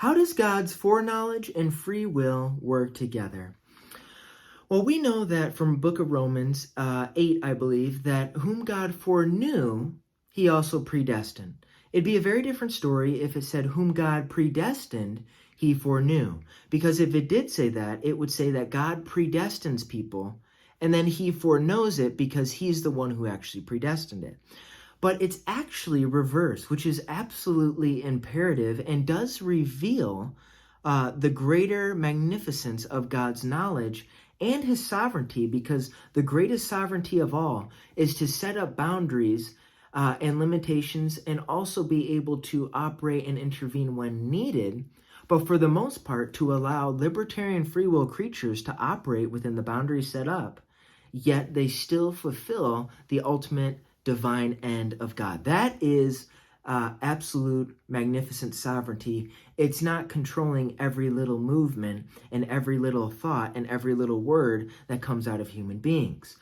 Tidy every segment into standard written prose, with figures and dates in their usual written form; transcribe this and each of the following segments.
How does God's foreknowledge and free will work together? Well, we know that from Book of Romans 8, I believe, that whom God foreknew, he also predestined. It'd be a very different story if it said whom God predestined, he foreknew. Because if it did say that, it would say that God predestines people, and then he foreknows it because he's the one who actually predestined it. But it's actually reverse, which is absolutely imperative and does reveal the greater magnificence of God's knowledge and his sovereignty, because the greatest sovereignty of all is to set up boundaries and limitations and also be able to operate and intervene when needed, but for the most part to allow libertarian free will creatures to operate within the boundaries set up, yet they still fulfill the ultimate divine end of God. That is absolute magnificent sovereignty. It's not controlling every little movement and every little thought and every little word that comes out of human beings.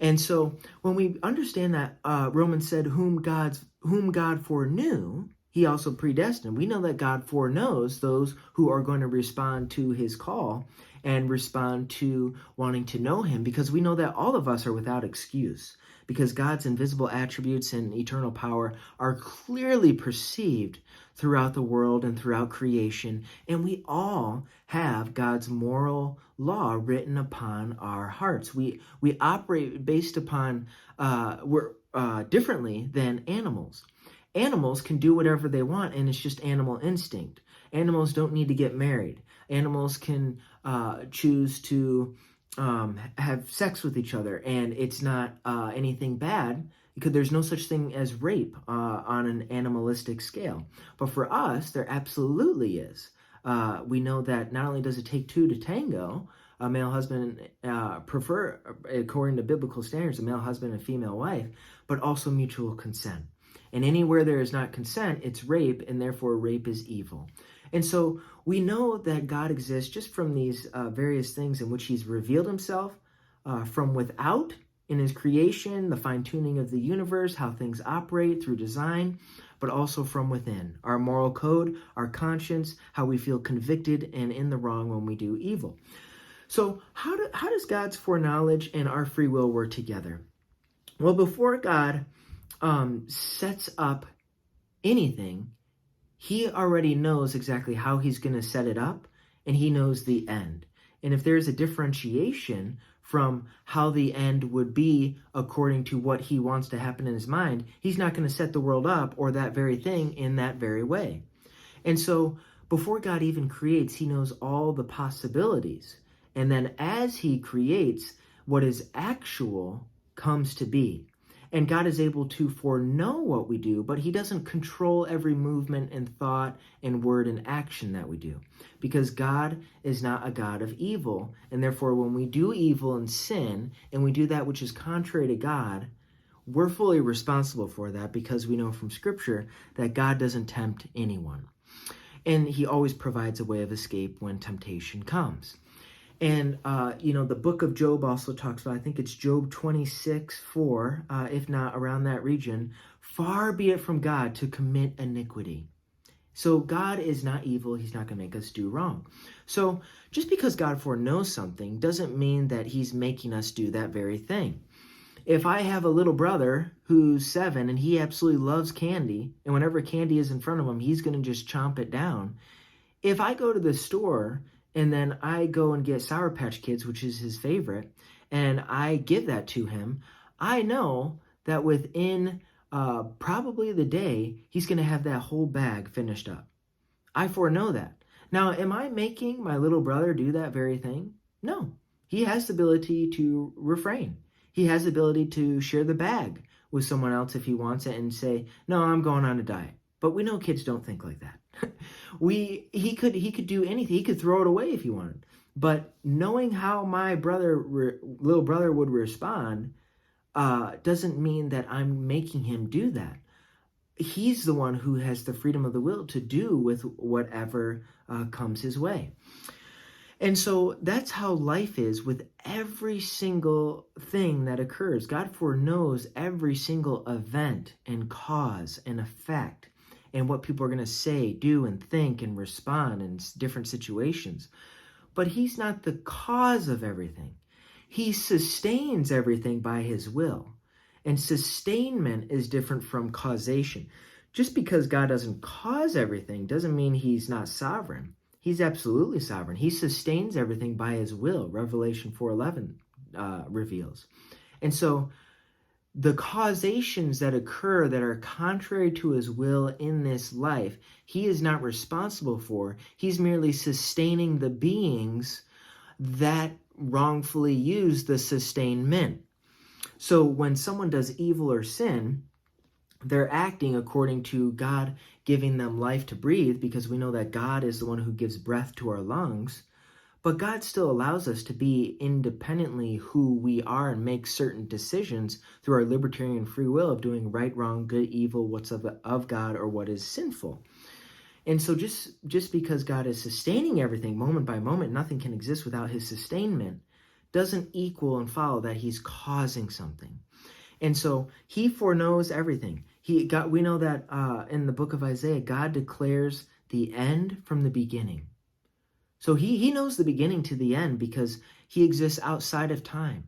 And so when we understand that Romans said whom God foreknew, he also predestined. We know that God foreknows those who are going to respond to his call and respond to wanting to know him, because we know that all of us are without excuse, because God's invisible attributes and eternal power are clearly perceived throughout the world and throughout creation, and we all have God's moral law written upon our hearts. We operate based upon we're differently than animals. Animals can do whatever they want, and it's just animal instinct. Animals don't need to get married. Animals can choose to have sex with each other, and it's not anything bad, because there's no such thing as rape on an animalistic scale. But for us, there absolutely is. We know that not only does it take two to tango, a male husband prefer, according to biblical standards, a male husband and female wife, but also mutual consent. And anywhere there is not consent, it's rape, and therefore rape is evil. And so we know that God exists just from these various things in which he's revealed himself from without in his creation, the fine-tuning of the universe, how things operate through design, but also from within, our moral code, our conscience, how we feel convicted and in the wrong when we do evil. So how does God's foreknowledge and our free will work together? Well, before God sets up anything, he already knows exactly how he's going to set it up, and he knows the end. And if there's a differentiation from how the end would be according to what he wants to happen in his mind, he's not going to set the world up or that very thing in that very way. And so before God even creates, he knows all the possibilities. And then as he creates, what is actual comes to be. And God is able to foreknow what we do, but he doesn't control every movement and thought and word and action that we do, because God is not a God of evil. And therefore, when we do evil and sin, and we do that which is contrary to God, we're fully responsible for that, because we know from Scripture that God doesn't tempt anyone. And he always provides a way of escape when temptation comes. And, the book of Job also talks about, I think it's Job 26:4, if not around that region, far be it from God to commit iniquity. So God is not evil. He's not going to make us do wrong. So just because God foreknows something doesn't mean that he's making us do that very thing. If I have a little brother who's 7 and he absolutely loves candy, and whenever candy is in front of him, he's going to just chomp it down. If I go to the store and then I go and get Sour Patch Kids, which is his favorite, and I give that to him, I know that within probably the day, he's going to have that whole bag finished up. I foreknow that. Now, am I making my little brother do that very thing? No. He has the ability to refrain. He has the ability to share the bag with someone else if he wants it and say, no, I'm going on a diet. But we know kids don't think like that. He could do anything. He could throw it away if he wanted. But knowing how my little brother would respond doesn't mean that I'm making him do that. He's the one who has the freedom of the will to do with whatever comes his way. And so that's how life is with every single thing that occurs. God foreknows every single event and cause and effect. and what people are going to say, do, and think and respond in different situations. But he's not the cause of everything. He sustains everything by his will. And sustainment is different from causation. Just because God doesn't cause everything doesn't mean he's not sovereign. He's absolutely sovereign. He sustains everything by his will, Revelation 4:11 reveals. And so the causations that occur that are contrary to his will in this life, he is not responsible for. He's merely sustaining the beings that wrongfully use the sustainment. So when someone does evil or sin, they're acting according to God giving them life to breathe, because we know that God is the one who gives breath to our lungs. But God still allows us to be independently who we are and make certain decisions through our libertarian free will of doing right, wrong, good, evil, what's of God, or what is sinful. And so just because God is sustaining everything moment by moment, nothing can exist without his sustainment, doesn't equal and follow that he's causing something. And so he foreknows everything. We know that in the book of Isaiah, God declares the end from the beginning. So he knows the beginning to the end because he exists outside of time.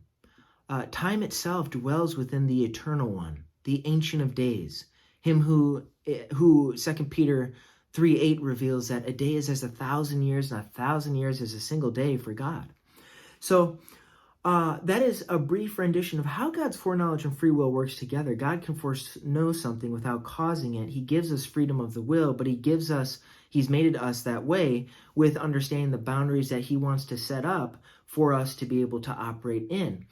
Time itself dwells within the eternal one, the Ancient of Days, him who 2 Peter 3:8 reveals that a day is as 1,000 years, and 1,000 years is a single day for God. So that is a brief rendition of how God's foreknowledge and free will works together. God can foreknow something without causing it. He gives us freedom of the will, but he's made us that way with understanding the boundaries that he wants to set up for us to be able to operate in.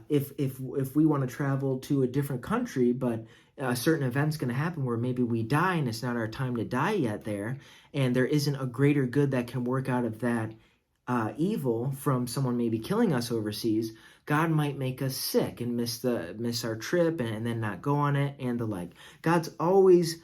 If we want to travel to a different country, but a certain event's going to happen where maybe we die and it's not our time to die yet there, and there isn't a greater good that can work out of that evil from someone maybe killing us overseas, God might make us sick and miss our trip and then not go on it and the like. God's always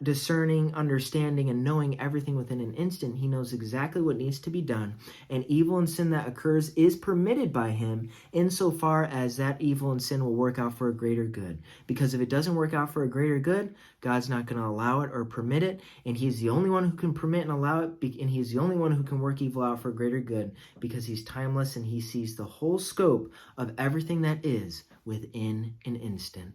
discerning, understanding, and knowing everything within an instant. He knows exactly what needs to be done, and evil and sin that occurs is permitted by him insofar as that evil and sin will work out for a greater good. Because if it doesn't work out for a greater good, God's not going to allow it or permit it, and he's the only one who can permit and allow it, and he's the only one who can work evil out for a greater good, because he's timeless and he sees the whole scope of everything that is within an instant.